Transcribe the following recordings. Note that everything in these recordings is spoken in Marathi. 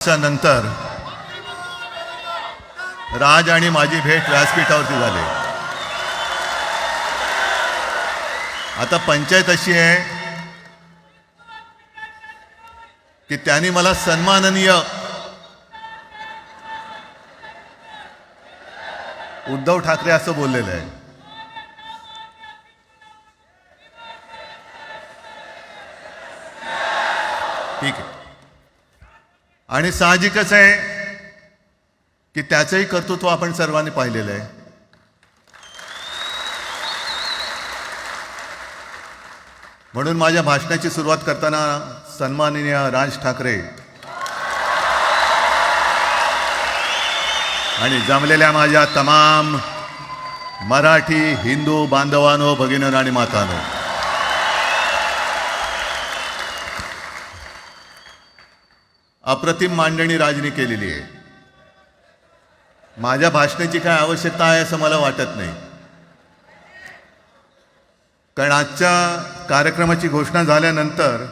नंतर राज आणि माझी भेट व्यासपीठावरती झाली. आता पंचायत अशी आहे की त्यांनी मला सन्माननीय उद्धव ठाकरे असं बोललेलं आहे. ठीक आहे. आणि साहजिकच आहे की त्याचंही कर्तृत्व आपण सर्वांनी पाहिलेलं आहे. म्हणून माझ्या भाषणाची सुरुवात करताना सन्माननीय राज ठाकरे आणि जमलेल्या माझ्या तमाम मराठी हिंदू बांधवांनो, भगिनींनो आणि मातांनो, अप्रतिम मांडणी राजनी केलेली आहे. माझ्या भाषणाची काय आवश्यकता आहे असं मला वाटत नाही, कारण आजच्या कार्यक्रमाची घोषणा झाल्यानंतर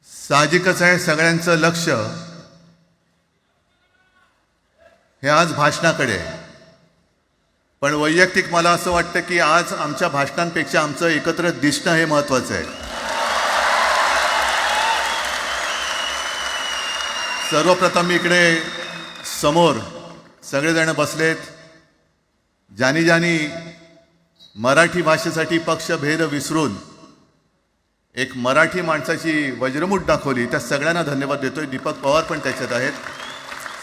साहजिकच आहे सगळ्यांचं लक्ष हे आज भाषणाकडे आहे. पण वैयक्तिक मला असं वाटतं की आज आमच्या भाषणांपेक्षा आमचं एकत्र दिसणं हे महत्त्वाचं आहे. सर्वप्रथम मी इकडे समोर सगळेजण बसलेत, ज्यांनी ज्यांनी मराठी भाषेसाठी पक्षभेद विसरून एक मराठी माणसाची वज्रमूठ दाखवली, त्या सगळ्यांना धन्यवाद देतोय. दीपक पवार पण त्याच्यात आहेत,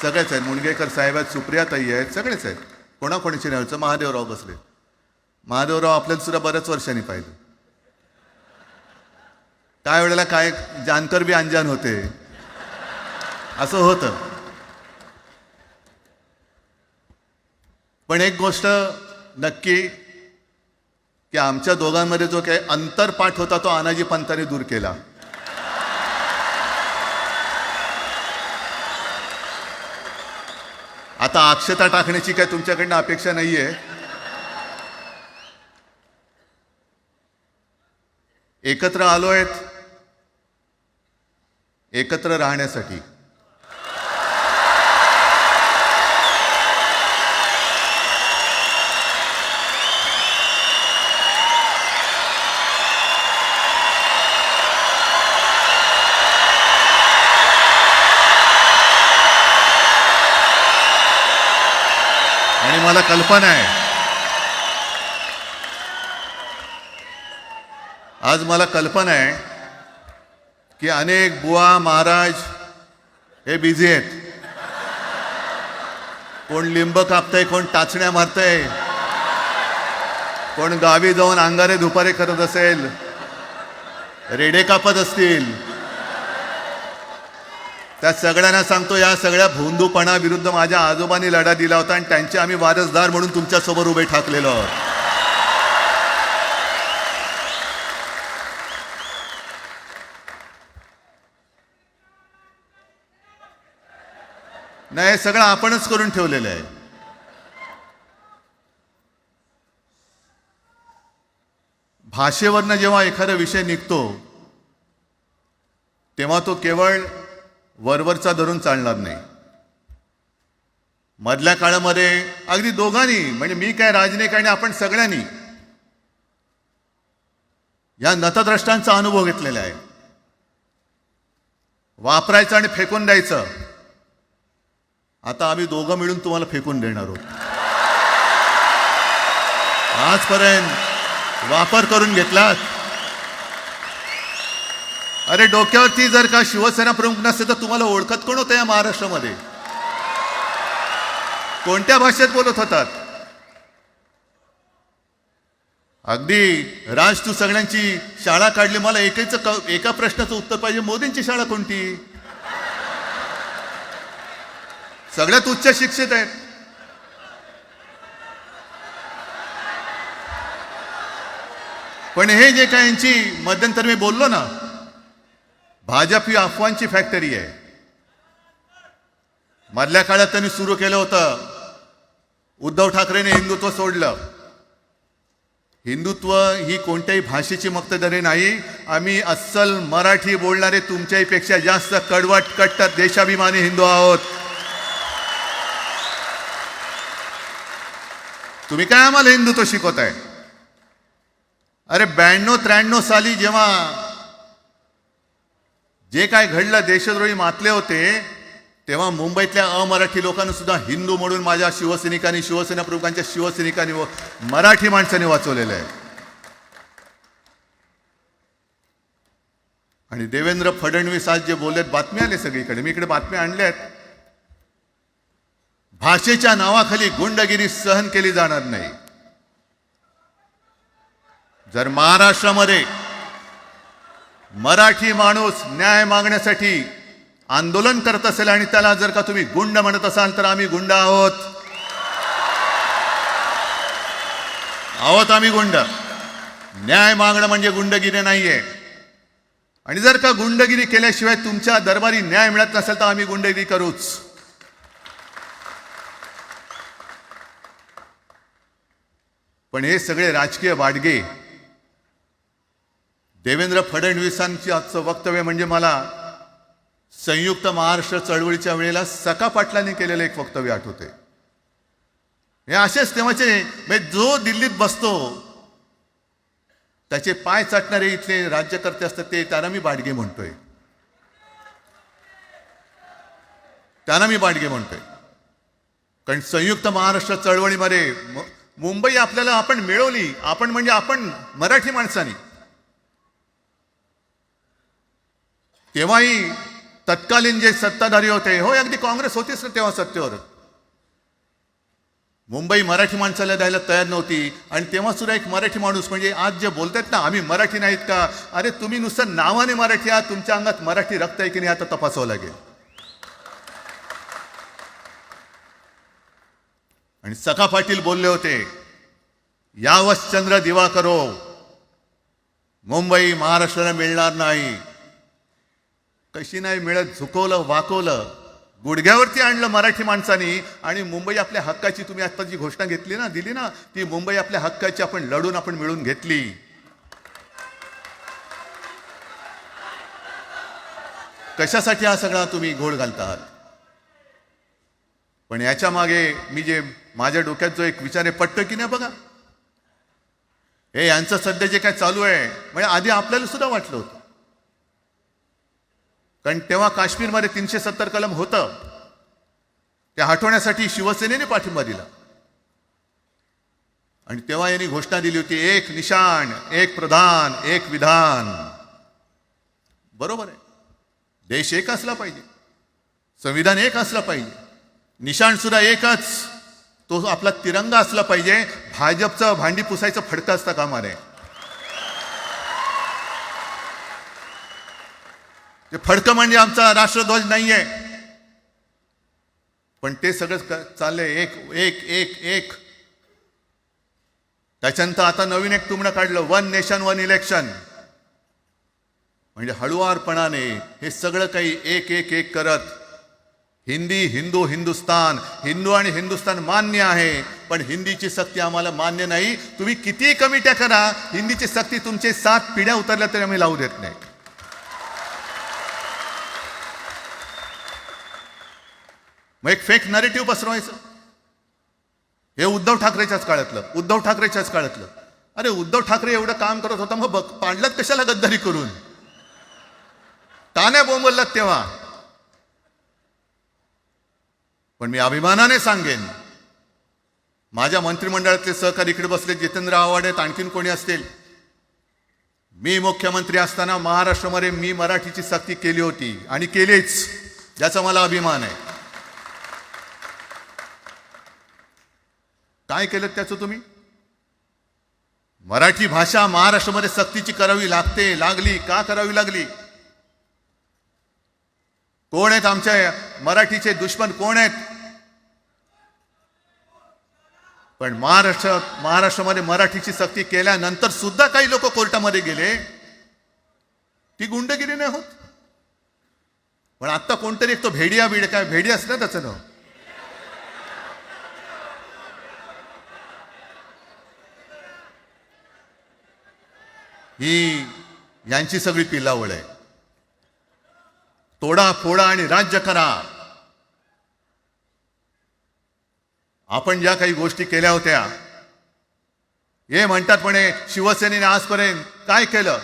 सगळेच आहेत, मुणगेकर साहेब आहेत, सुप्रियाताई आहेत, सगळेच आहेत. कोणाकोणाची नाही. महादेवराव बसले. महादेवराव आपल्याला सुद्धा बऱ्याच वर्षांनी पाहिलं. काय वेळेला काय जानकर बी अंजान होते, असं होतं. पण एक गोष्ट नक्की की आमच्या दोघांमध्ये जो काही अंतरपाठ होता तो आनाजी पंतांनी दूर केला. आता अक्षता टाकण्याची काय तुमच्याकडनं अपेक्षा नाहीये. एकत्र आलोयत एकत्र राहण्यासाठी. आणि मला कल्पना आहे, आज मला कल्पना आहे की अनेक बुवा महाराज हे बिझी आहेत. कोण लिंब कापतंय, कोण टाचण्या मारतंय, कोण गावी जाऊन अंगारे दुपारे करत असेल, रेडे कापत असतील. त्या सगळ्यांना सांगतो, या सगळ्या भोंदूपणाविरुद्ध माझ्या आजोबांनी लढा दिला होता आणि त्यांचे आम्ही वारसदार म्हणून तुमच्यासमोर उभे ठाकलेलो आहोत. नाही, हे सगळं आपणच करून ठेवलेलं आहे. भाषेवरनं जेव्हा एखादा विषय निघतो तेव्हा तो केवळ वरवरचा धरून चालणार नाही. मधल्या काळामध्ये अगदी दोघांनी, म्हणजे मी काय राजने काय, आपण सगळ्यांनी या नतद्रष्टांचा अनुभव घेतलेला आहे. वापरायचं आणि फेकून द्यायचं. आता आम्ही दोघं मिळून तुम्हाला फेकून देणार आहोत. आजपर्यंत वापर करून घेतलात. अरे डोक्यावरती जर का शिवसेना प्रमुख नसते तर तुम्हाला ओळखत कोण होतं या महाराष्ट्रामध्ये? कोणत्या भाषेत बोलत होतात? अगदी राज, तू सगळ्यांची शाळा काढली, मला एका प्रश्नाचं उत्तर पाहिजे. मोदींची शाळा कोणती? सगळ्यात उच्च शिक्षित आहेत. पण हे जे काय यांची मध्यंतर मी बोललो ना, भाजप ही अफवांची फॅक्टरी आहे. मधल्या काळात त्यांनी सुरू केलं होतं, उद्धव ठाकरेंनी हिंदुत्व सोडलं. हिंदुत्व ही कोणत्याही भाषेची मक्तेदारी नाही. आम्ही अस्सल मराठी बोलणारे तुमच्याही पेक्षा जास्त कडवट कट्टर देशाभिमानी हिंदू आहोत. तुम्ही काय आम्हाला हिंदुत्व शिकवताय? अरे 92-93 साली जेव्हा जे काय घडलं, देशद्रोही मातले होते, तेव्हा मुंबईतल्या अमराठी लोकांना सुद्धा हिंदू म्हणून माझ्या शिवसैनिकांनी, शिवसेना प्रमुखांच्या शिवसैनिकांनी व मराठी माणसांनी वाचवलेलं आहे. आणि देवेंद्र फडणवीस आज जे बोललेत, बातमी आले सगळीकडे, मी इकडे बातम्या आणल्यात. भाषेच्या नावाखाली गुंडगिरी सहन केली जाणार नाही. जर महाराष्ट्रामध्ये मराठी माणूस न्याय मागण्यासाठी आंदोलन करत असेल आणि त्याला जर का तुम्ही गुंड म्हणत असाल, तर आम्ही गुंड आहोत. आम्ही गुंड. न्याय मागणं म्हणजे गुंडगिरी नाहीये. आणि जर का गुंडगिरी केल्याशिवाय तुमच्या दरबारी न्याय मिळत नसेल, तर आम्ही गुंडगिरी करूच. पण हे सगळे राजकीय वाडगे, देवेंद्र फडणवीसांची आजचं वक्तव्य म्हणजे मला संयुक्त महाराष्ट्र चळवळीच्या वेळेला सखा पाटलांनी केलेलं एक वक्तव्य आठवते. हे असेच तेव्हाचे, जो दिल्लीत बसतो त्याचे पाय चाटणारे इथले राज्यकर्ते असतात, ते त्यांना मी बाडगे म्हणतोय. कारण संयुक्त महाराष्ट्र चळवळीमध्ये मुंबई आपल्याला आपण मिळवली. आपण म्हणजे आपण मराठी माणसांनी. तेव्हाही तत्कालीन जे सत्ताधारी होते, हो अगदी काँग्रेस होतीच ना तेव्हा सत्तेवर, मुंबई मराठी माणसाला द्यायला तयार नव्हती. आणि तेव्हा सुद्धा एक मराठी माणूस, म्हणजे आज जे बोलतात ना आम्ही मराठी नाहीत का, अरे तुम्ही नुसतं नावाने मराठी आहात, तुमच्या अंगात मराठी रक्त आहे की नाही आता तपासावं लागेल. आणि सखा पाटील बोलले होते, यावश चंद्र दिवा करो, मुंबई महाराष्ट्राला मिळणार नाही. कशी नाही मिळत, झुकवलं, वाकवलं, गुडघ्यावरती आणलं मराठी माणसानी. आणि मुंबई आपल्या हक्काची, तुम्ही आता जी घोषणा घेतली ना, दिली ना, ती मुंबई आपल्या हक्काची आपण लढून आपण मिळून घेतली. कशासाठी हा सगळा तुम्ही घोळ घालतात? पण याच्या मागे मी जे माझ्या डोक्यात जो एक विचार आहे, पटतो की नाही बघा. हे यांचं सध्या जे काय चालू आहे, म्हणजे आधी आपल्याला सुद्धा वाटलं होतं. कारण तेव्हा काश्मीरमध्ये 370 कलम होतं, ते हटवण्यासाठी शिवसेनेने पाठिंबा दिला. आणि तेव्हा यांनी घोषणा दिली होती, एक निशाण, एक प्रधान, एक विधान. बरोबर आहे, देश एक असला पाहिजे, संविधान एक असलं पाहिजे, निशाण सुद्धा एकच, तो आपला तिरंगा असला पाहिजे. भाजपचं भांडी पुसायचं फडकं असतं कामा नये. ते फडकं म्हणजे आमचा राष्ट्रध्वज नाहीये. पण ते सगळं चाललंय एक एक एक एक. त्याच्यानंतर आता नवीन एक तुमनं काढलं, 1 नेशन 1 इलेक्शन. म्हणजे हळुवारपणाने हे सगळं काही एक एक एक करत, हिंदी, हिंदू, हिंदुस्तान, हिंदू आणि हिंदुस्तान मान्य आहे, पण हिंदीची सक्ती आम्हाला मान्य नाही. तुम्ही कितीही कमिट्या करा, हिंदीची सक्ती तुमचे 7 पिढ्या उतरल्या तरी आम्ही लावू देत नाही. मग एक फेक नरेटिव्ह पसरवायचं. हे उद्धव ठाकरेच्याच काळातलं. अरे उद्धव ठाकरे एवढं काम करत होता, मग पाडलात कशाला गद्दारी करून? का नाही बोंबललात तेव्हा? पण मी अभिमानाने सांगेन, माझ्या मंत्रिमंडळातले सहकारी इकडे बसले, जितेंद्र आव्हाड आहेत, आणखीन कोणी असतील, मी मुख्यमंत्री असताना महाराष्ट्रामध्ये मी मराठीची सक्ती केली होती आणि केलीच, ज्याचा मला अभिमान आहे. काय केलं त्याचं तुम्ही? मराठी भाषा महाराष्ट्रामध्ये सक्तीची करावी लागली. का करावी लागली? कोण आहेत आमच्या मराठीचे दुश्मन, कोण आहेत? पण महाराष्ट्रामध्ये मराठीची सक्ती केल्यानंतर सुद्धा काही लोक कोर्टामध्ये गेले. ती गुंडगिरी नाही होत. पण आता कोणतरी एक तो भेडिया असं ना त्याचं नाव, ही यांची सगळी पिलावळ आहे. तोडा फोडा आणि राज्य करा. आपण ज्या काही गोष्टी केल्या होत्या, हे म्हणतात म्हणे शिवसेनेने आजपर्यंत काय केलं.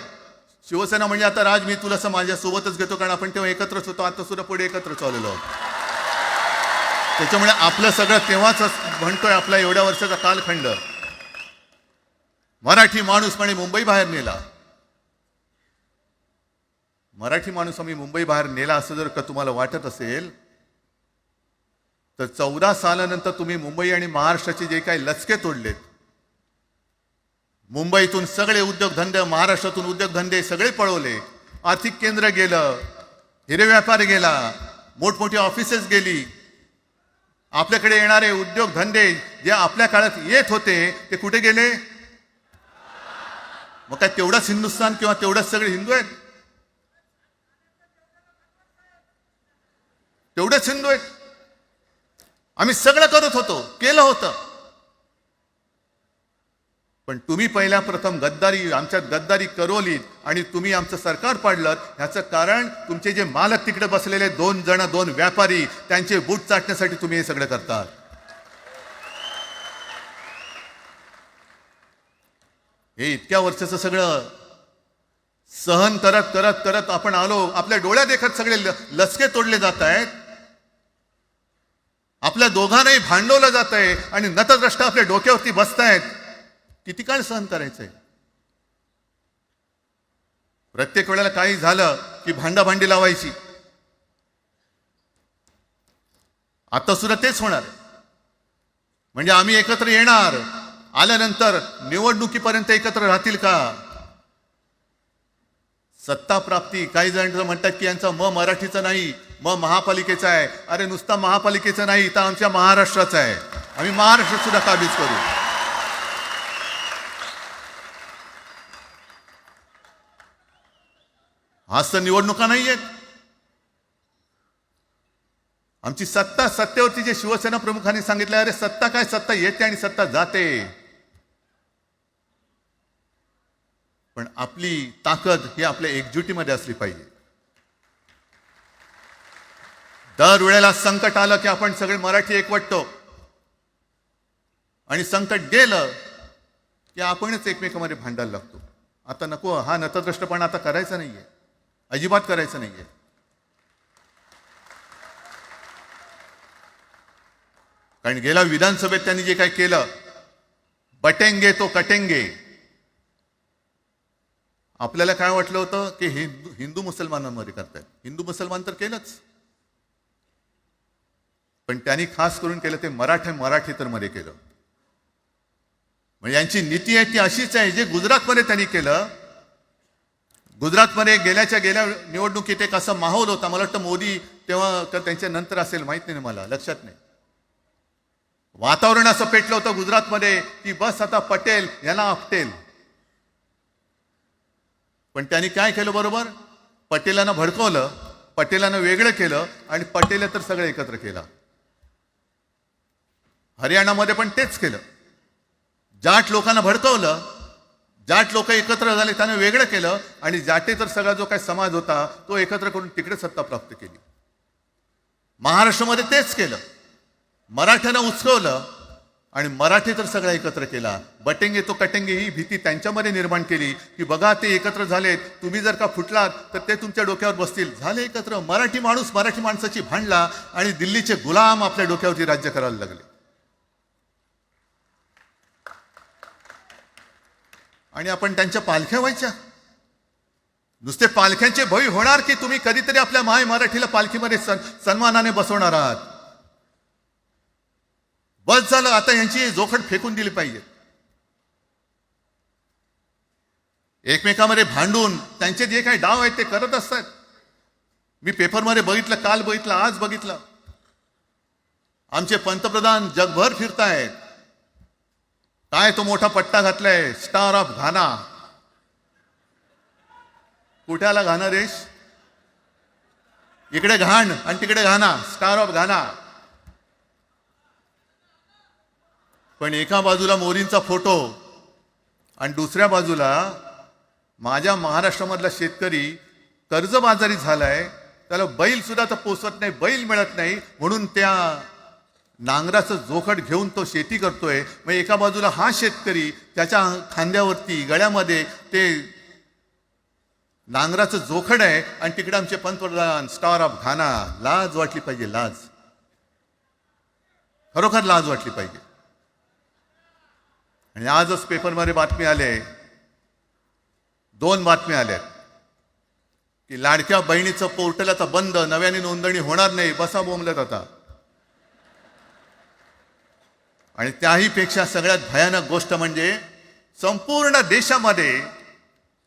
शिवसेना म्हणजे आता राज मी तुला माझ्या सोबतच घेतो, कारण आपण तेव्हा एकत्रच होतो, आता सुद्धा पुढे एकत्र चाललेलो आहोत. त्याच्यामुळे आपलं सगळं तेव्हाच म्हणतोय, आपला एवढ्या वर्षाचा कालखंड मराठी माणूस म्हणे मुंबई बाहेर नेला. मराठी माणूस आम्ही मुंबई बाहेर नेला असं जर का तुम्हाला वाटत असेल तर 14 सालानंतर तुम्ही मुंबई आणि महाराष्ट्राचे जे काही लचके तोडलेत, मुंबईतून सगळे उद्योगधंदे, महाराष्ट्रातून उद्योगधंदे सगळे पळवले, आर्थिक केंद्र गेलं, हिरे व्यापार गेला, मोठमोठी ऑफिसेस गेली. आपल्याकडे येणारे उद्योगधंदे जे आपल्या काळात येत होते ते कुठे गेले? मग काय तेवढाच हिंदुस्थान किंवा तेवढाच सगळे हिंदू आहेत? तेवढेच हिंदू आहेत? आम्ही सगळं करत होतो, केलं होतं. पण तुम्ही पहिल्या प्रथम गद्दारी, आमच्यात गद्दारी करवलीत आणि तुम्ही आमचं सरकार पाडलं. ह्याचं कारण तुमचे जे मालक तिकडे बसलेले 2 व्यापारी, त्यांचे बूट चाटण्यासाठी तुम्ही हे सगळं करतात. हे इतक्या वर्षाचं सगळं सहन करत करत करत आपण आलो. आपल्या डोळ्यात देखत सगळे लचके तोडले जात आहेत. आपल्या दोघांनाही भांडवलं जात आहे आणि नतद्रष्ट आपल्या डोक्यावरती बसतायत. किती काळ सहन करायचंय? प्रत्येक वेळेला काही झालं की भांडाभांडी लावायची. आता सुद्धा तेच होणार. म्हणजे आम्ही एकत्र येणार, आल्यानंतर निवडणुकीपर्यंत एकत्र राहतील का? सत्ता प्राप्ती, काही जण म्हणतात की यांचा मराठीचा नाही, महापालिकेचा आहे. अरे नुसता महापालिकेचा नाही, तर आमच्या महाराष्ट्राचा आहे. आम्ही महाराष्ट्र सुद्धा काबीज करू. आज तर निवडणुका नाही आहेत. आमची सत्ता, सत्तेवरती जे शिवसेना प्रमुखांनी सांगितलं, अरे सत्ता काय, सत्ता येते आणि सत्ता जाते. पण आपली ताकद ही आपल्या एकजुटीमध्ये असली पाहिजे. दर वेळेला संकट आलं की आपण सगळे मराठी एकवटतो आणि संकट गेलं की आपणच एकमेकांमध्ये भांडायला लागतो. आता नको, हा नतद्रष्टपणा आता करायचा नाहीये, अजिबात करायचं नाहीये. कारण गेल्या विधानसभेत त्यांनी जे काही केलं, बटेंगे तो कटेंगे. आपल्याला काय वाटलं होतं की हिंदू मुसलमानांमध्ये करतायत. हिंदू मुसलमान तर केलंच, पण त्यांनी खास करून केलं ते मराठेतरमध्ये केलं. म्हणजे यांची नीती आहे ती अशीच आहे जे गुजरातमध्ये त्यांनी केलं. गुजरातमध्ये गेल्या निवडणुकीत एक असा माहोल होता, मला वाटतं मोदी तेव्हा तर त्यांच्या नंतर असेल, माहित नाही मला, लक्षात नाही. वातावरण असं पेटलं होतं गुजरातमध्ये की बस आता पटेल यांना आपटेल. पण त्यांनी काय केलं बरोबर? पटेलांना भडकवलं, पटेलांना वेगळं केलं आणि पटेल तर सगळं एकत्र केलं. हरियाणामध्ये पण तेच केलं. जाट लोकांना भडकवलं, जाट लोक एकत्र झाले, त्यानं वेगळं केलं आणि जाटे तर सगळा जो काही समाज होता तो एकत्र करून तिकडे सत्ता प्राप्त केली. महाराष्ट्रामध्ये तेच केलं. मराठ्यांना उचकवलं आणि मराठी तर सगळा एकत्र केला. बटेंगे तो कटेंगे ही भीती त्यांच्यामध्ये निर्माण केली की बघा ते एकत्र झालेत, तुम्ही जर का फुटलात तर ते तुमच्या डोक्यावर बसतील. झाले एकत्र. मराठी माणूस मराठी माणसाची भांडला आणि दिल्लीचे गुलाम आपल्या डोक्यावरती राज्य करायला लागले. आणि आपण त्यांच्या पालख्या व्हायच्या. नुसते पालख्यांचे भवी होणार की तुम्ही कधीतरी आपल्या माय मराठीला पालखीमध्ये सन्मानाने बसवणार आहात. बस झालं, आता यांची जोखड फेकून दिली पाहिजे. एकमेकांमध्ये भांडून त्यांचे जे काही डाव आहेत ते करत असतात. मी पेपरमध्ये बघितलं, काल बघितलं, आज बघितलं. आमचे पंतप्रधान जगभर फिरतायत. काय तो मोठा पट्टा घातलाय, स्टार ऑफ घाना. कुठे आला घाना देश? इकडे घाण आणि तिकडे घाना, स्टार ऑफ घाना. पण एका बाजूला मोदींचा फोटो आणि दुसऱ्या बाजूला माझ्या महाराष्ट्रामधला शेतकरी कर्जबाजारी झालाय, त्याला बैल सुद्धा तर पोचत नाही, बैल मिळत नाही, म्हणून त्या नांगराचं जोखड घेऊन तो शेती करतोय. मग एका बाजूला हा शेतकरी, त्याच्या खांद्यावरती गळ्यामध्ये ते नांगराचं जोखड आहे, आणि तिकडे आमचे पंतप्रधान स्टार ऑफ घाना. लाज वाटली पाहिजे, लाज, खरोखर लाज वाटली पाहिजे. आणि आजच पेपरमध्ये बातमी आले, 2 बातम्या आल्या की लाडक्या बहिणीचं पोर्टल आता बंद, नव्याने नोंदणी होणार नाही. बसा बोंबलत आता. आणि त्याही पेक्षा सगळ्यात भयानक गोष्ट म्हणजे संपूर्ण देशामध्ये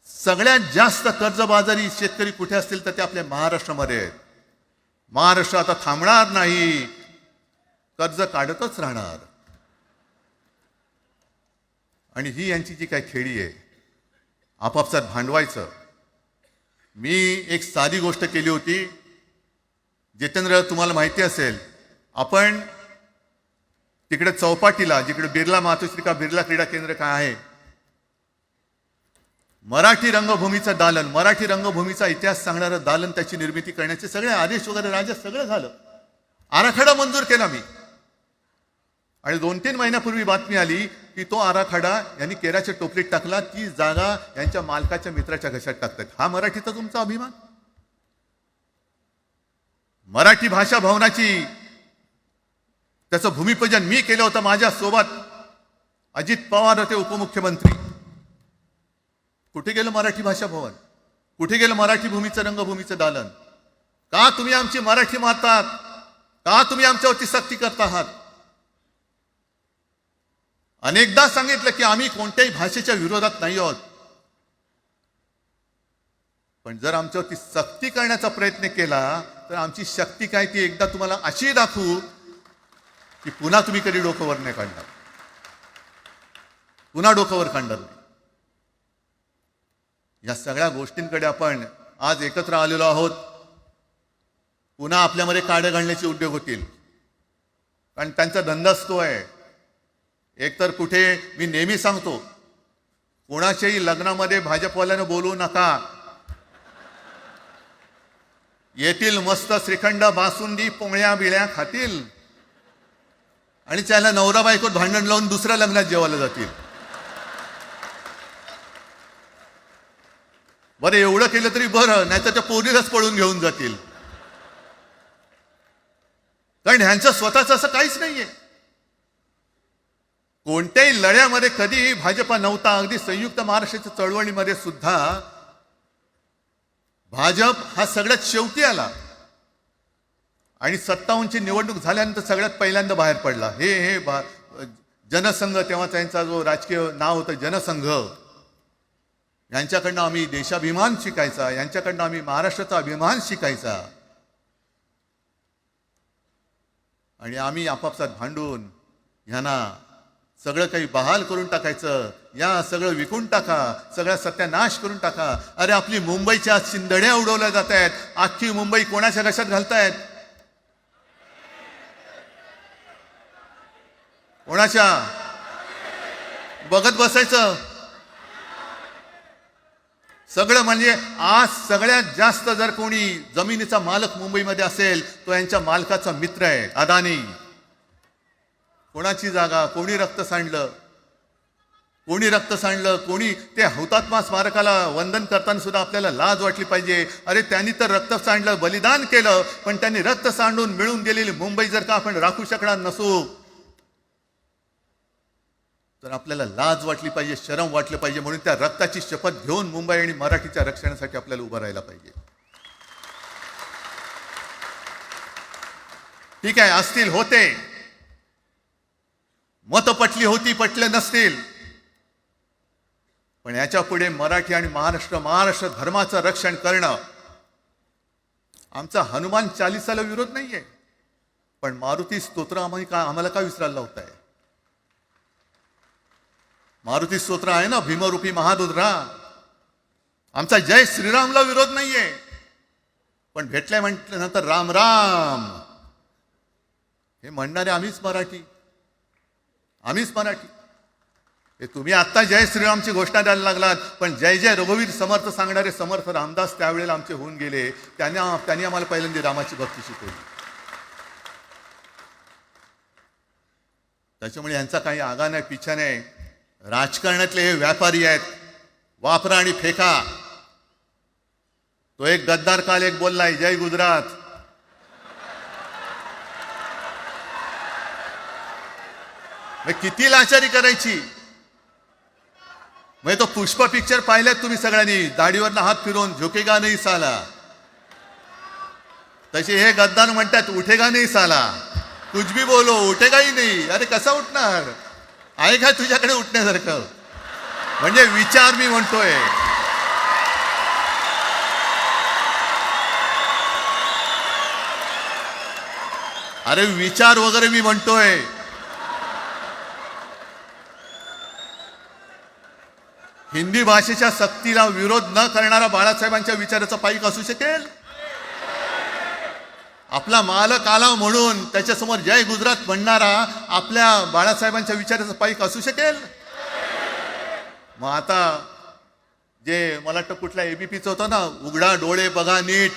सगळ्यात जास्त कर्जबाजारी शेतकरी कुठे असतील तर ते आपल्या महाराष्ट्रामध्ये आहेत. महाराष्ट्र आता थांबणार नाही, कर्ज काढतच राहणार. आणि ही यांची जी काही खेळी आहे, आपापसात भांडवायचं. मी एक साधी गोष्ट केली होती. जितेंद्र, तुम्हाला माहिती असेल, आपण तिकडे चौपाटीला, जिकडे बिर्ला मातोश्री बिर्ला क्रीडा केंद्र काय आहे, मराठी रंगभूमीचं दालन, मराठी रंगभूमीचा इतिहास सांगणारं दालन, त्याची निर्मिती करण्याचे सगळे आदेश वगैरे राजा सगळं झालं. आराखडा मंजूर केला मी. आणि 2-3 महिन्यापूर्वी बातमी आली की तो आराखडा यांनी केराच्या टोपलीत टाकला, ती जागा यांच्या मालकाच्या मित्राच्या घशात टाकतात. हा मराठीचा तुमचा अभिमान? मराठी भाषा भवनाची त्याचं भूमिपूजन मी केलं होतं. माझ्या सोबत अजित पवार होते, उपमुख्यमंत्री. कुठे गेलं मराठी भाषा भवन? कुठे गेलं मराठी भूमीचं रंगभूमीचं दालन? का तुम्ही आमची मराठी मारतात? का तुम्ही आमच्यावरती सक्ती करता आहात? अनेकदा सांगितलं की आम्ही कोणत्याही भाषेच्या विरोधात नाही आहोत, पण जर आमच्यावरती सक्ती करण्याचा प्रयत्न केला तर आमची शक्ती काय ती एकदा तुम्हाला अशी दाखवू की पुन्हा तुम्ही कधी डोकंवर नाही काढणार, पुन्हा डोकंवर काढणार नाही. या सगळ्या गोष्टींकडे आपण आज एकत्र आलेलो आहोत. पुन्हा आपल्यामध्ये काड्या घालण्याचे उद्योग होतील, कारण त्यांचा धंदाच तो आहे. एकतर कुठे, मी नेहमी सांगतो, कोणाच्याही लग्नामध्ये भाजपवाल्यानं बोलवू नका. येतील मस्त श्रीखंड, बासुंदी, पोळ्या बिळ्या खातील आणि त्याला नवरा बायकोत भांडण लावून दुसऱ्या लग्नात जेवायला जातील. बरं, एवढं केलं तरी बरं, नाही तर त्या पोरीलाच पळून घेऊन जातील. कारण ह्यांचं स्वतःच असं काहीच नाहीये. कोणत्याही लढ्यामध्ये कधीही भाजपा नव्हता. अगदी संयुक्त महाराष्ट्राच्या चळवळीमध्ये सुद्धा भाजप हा सगळ्यात शेवटी आला आणि 57ची निवडणूक झाल्यानंतर सगळ्यात पहिल्यांदा बाहेर पडला. हे जनसंघ, तेव्हा त्यांचा जो राजकीय नाव होतं जनसंघ, यांच्याकडनं आम्ही देशाभिमान शिकायचा, यांच्याकडनं आम्ही महाराष्ट्राचा अभिमान शिकायचा. आणि आम्ही आपापसात भांडून ह्यांना सगळं काही बहाल करून टाकायचं. या सगळं विकून टाका, सगळा सत्यानाश करून टाका. अरे, आपली मुंबईच्या शिंदड्या उडवल्या जात आहेत. अख्खी मुंबई कोणाच्या घशात घालतायत? कोणाच्या? बघत बसायचं सगळं. म्हणजे आज सगळ्यात जास्त जर कोणी जमिनीचा मालक मुंबईमध्ये असेल तो यांच्या मालकाचा मित्र आहे, अदानी. कोणाची जागा? कोणी रक्त सांडलं? कोणी रक्त सांडलं? कोणी? ते हुतात्मा स्मारकाला वंदन करताना सुद्धा आपल्याला लाज वाटली पाहिजे. अरे, त्यांनी तर रक्त सांडलं, बलिदान केलं, पण त्यांनी रक्त सांडून मिळून गेलेली मुंबई जर का आपण राखू शकणार नसू तर आपल्याला लाज वाटली पाहिजे, शरम वाटलं पाहिजे. म्हणून त्या रक्ताची शपथ घेऊन मुंबई आणि मराठीच्या रक्षणासाठी आपल्याला उभं राहायला पाहिजे. ठीक आहे, असतील, होते मत, पटली होती, पटले नसतील, पण याच्या पुढे मराठी आणि महाराष्ट्र धर्माचं रक्षण करणं. आमचा हनुमान चालीसाला विरोध नाहीये, पण मारुती स्तोत्र आम्हाला का विसरायला लावताय? मारुती स्तोत्र आहे ना, भीमरूपी महारुद्रा. आमचा जय श्रीरामला विरोध नाहीये, पण भेटल्या म्हटल्यानंतर राम राम हे म्हणणारे आम्हीच मराठी. हे तुम्ही आत्ता जय श्रीरामची घोषणा द्यायला लागलात, पण जय जय रघुवीर समर्थ सांगणारे समर्थ रामदास त्यावेळेला आमचे होऊन गेले. त्यांनी आम्हाला पहिल्यांदा रामाची भक्ती शिकवली. त्याच्यामुळे यांचा काही आगा नाही, पिछा नाही. राजकारणातले हे व्यापारी आहेत, वापरा आणि फेका. तो एक गद्दार काल एक बोललाय, जय गुजरात. किती लाचारी करायची. तो पुष्प पिक्चर पाहिल्यात तुम्ही सगळ्यांनी, दाढीवरनं हात फिरवून, झुकेगा नाही साला. तसे हे गद्दार म्हणतात, उठेगा नाही साला, कुछ भी बोलो उठेगाही नाही. अरे कसा उठणार, आहे का तुझ्याकडे उठण्यासारखं? म्हणजे विचार मी म्हणतोय. अरे विचार वगैरे मी म्हणतोय. हिंदी भाषेच्या सक्तीला विरोध न करणारा बाळासाहेबांच्या विचाराचा पाईक असू शकेल? आपला मालक आला म्हणून त्याच्यासमोर जय गुजरात म्हणणारा आपल्या बाळासाहेबांच्या विचाराचा पाईक असू शकेल? मग आता जे मला वाटतं कुठल्या एबीपीचं होतं ना, उघडा डोळे बघा नीट.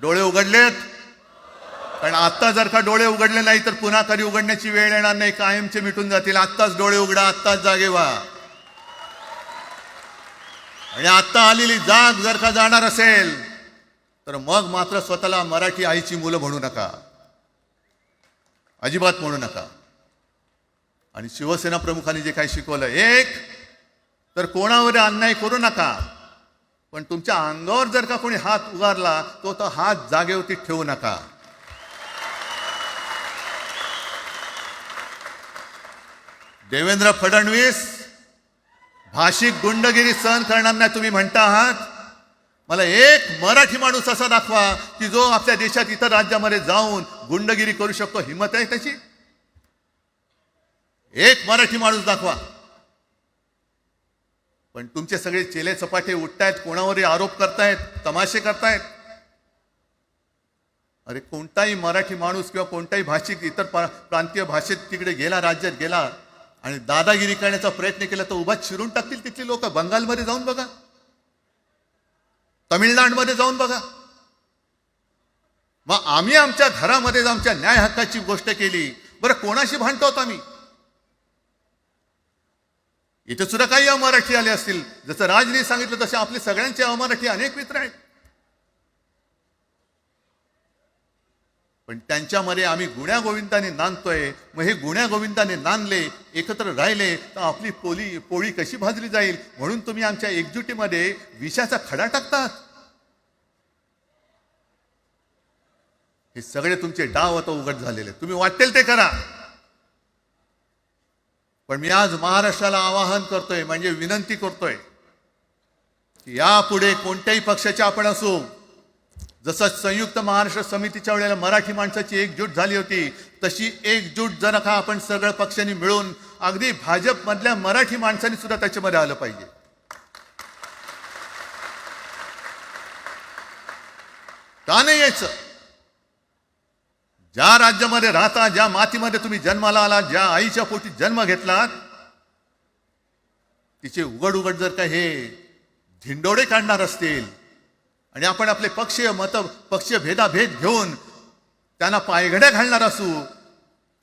डोळे उघडलेत? कारण आत्ता जर का डोळे उघडले नाही तर पुन्हा कधी उघडण्याची वेळ येणार नाही, कायमचे मिटून जातील. आत्ताच डोळे उघडा, आत्ताच जागे व्हा. आणि आत्ता आलेली जाग जर का जाणार असेल तर मग मात्र स्वतःला मराठी आईची मुलं म्हणू नका, अजिबात म्हणू नका. आणि शिवसेना प्रमुखांनी जे काही शिकवलं, एक तर कोणावर अन्याय करू नका, पण तुमच्या अंगावर जर का कोणी हात उगारला तो हात जागेवरती ठेवू नका. देवेंद्र फडणवीस भाषिक गुंडगिरी सहन करणार नाही तुम्ही म्हणता आहात. मला एक मराठी माणूस असा दाखवा की जो आपल्या देशात इतर राज्यामध्ये जाऊन गुंडगिरी करू शकतो, हिंमत आहे त्याची? एक मराठी माणूस दाखवा. पण तुमचे सगळे चेले चपाटे उठतायत, कोणावरही आरोप करतायत, तमाशे करतायत. अरे कोणताही मराठी माणूस किंवा कोणताही भाषिक इतर प्रांतीय भाषेत तिकडे गेला, राज्यात गेला आणि दादागिरी करण्याचा प्रयत्न केला तर उभा चिरून टाकतील तिथली लोक. बंगालमध्ये जाऊन बघा, तमिळनाडूमध्ये जाऊन बघा. मग आम्ही आमच्या घरामध्ये आमच्या न्याय हक्काची गोष्ट केली, बरं कोणाशी भांडतो आम्ही? इथे सुद्धा काही अमराठी आले असतील, जसं राजने सांगितलं तसे आपले सगळ्यांचे अमराठी अनेक मित्र आहेत. पण त्यांच्यामध्ये आम्ही गुण्या गोविंदाने नांदतोय. मग हे गुण्या गोविंदाने नांदले, एकत्र राहिले तर आपली पोळी कशी भाजली जाईल? म्हणून तुम्ही आमच्या एकजुटीमध्ये विषाचा खडा टाकतात. हे सगळे तुमचे डाव आता उघड झालेले. तुम्ही वाटेल ते करा, पण मी आज महाराष्ट्राला आवाहन करतोय, म्हणजे विनंती करतोय की यापुढे कोणत्याही पक्षाचे आपण असू, जसं संयुक्त महाराष्ट्र समितीच्या वेळेला मराठी माणसाची एकजूट झाली होती, तशी एकजूट जर का आपण सगळ्या पक्षांनी मिळून, अगदी भाजपमधल्या मराठी माणसांनी सुद्धा त्याच्यामध्ये आलं पाहिजे. का नाही यायचं? ज्या राज्यामध्ये राहता, ज्या मातीमध्ये तुम्ही जन्माला आलात, ज्या आईच्या पोटी जन्म घेतलात, तिचे उघड उघड जर का हे धिंडोडे काढणार असतील आणि आपण आपले पक्षीय भेदाभेद घेऊन त्यांना पायघड्या घालणार असू,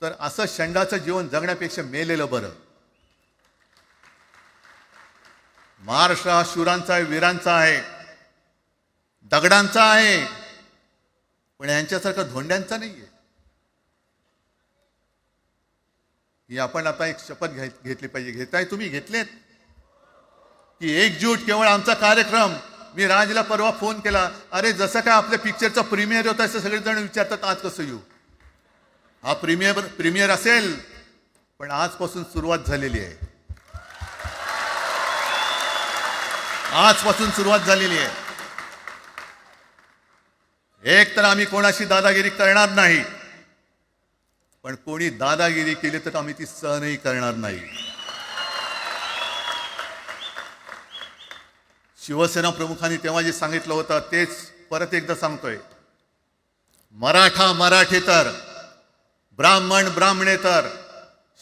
तर असं षंडाचं जीवन जगण्यापेक्षा मेलेलं बरं. महाराष्ट्र हा शूरांचा आहे, वीरांचा आहे, दगडांचा आहे, पण यांच्यासारखा धोंड्यांचा नाहीये. ही आपण आता एक शपथ घेतली पाहिजे. घेताय तुम्ही? घेतलेत की एकजूट केवळ आमचा कार्यक्रम. मी राजला परवा फोन केला, अरे जसं काय आपल्या पिक्चरचा प्रीमियर होता असं सगळेजण विचारतात आज कसं येऊ. हा प्रीमियर असेल, पण आजपासून सुरुवात झालेली आहे. आजपासून सुरुवात झालेली आहे. एक तर आम्ही कोणाशी दादागिरी करणार नाही, पण कोणी दादागिरी केली तर आम्ही ती सहनही करणार नाही. शिवसेना प्रमुखांनी तेव्हा जे सांगितलं होतं तेच परत एकदा सांगतोय. मराठा मराठेतर, ब्राह्मण ब्राह्मणेतर,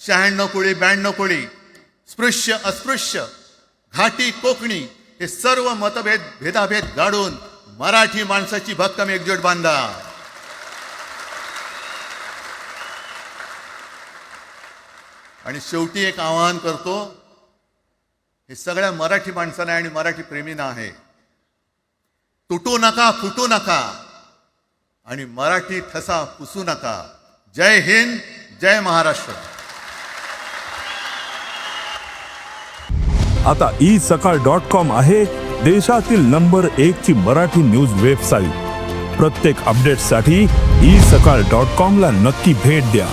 96 कोळी 92 कोळी, स्पृश्य अस्पृश्य, घाटी कोकणी हे सर्व मतभेद भेदाभेद गाडून मराठी माणसाची भक्कम एकजूट बांधा. आणि शेवटी एक आवाहन करतो, हे सगळ्या मराठी माणसांना आणि मराठी प्रेमींना आहे, तुटू नका, फुटू नका आणि मराठी ठसा पुसू नका. जय हिंद, जय महाराष्ट्र. आता isakal.com आहे देशातील नंबर 1 ची मराठी न्यूज वेबसाईट. प्रत्येक अपडेटसाठी isakal.com ला नक्की भेट द्या.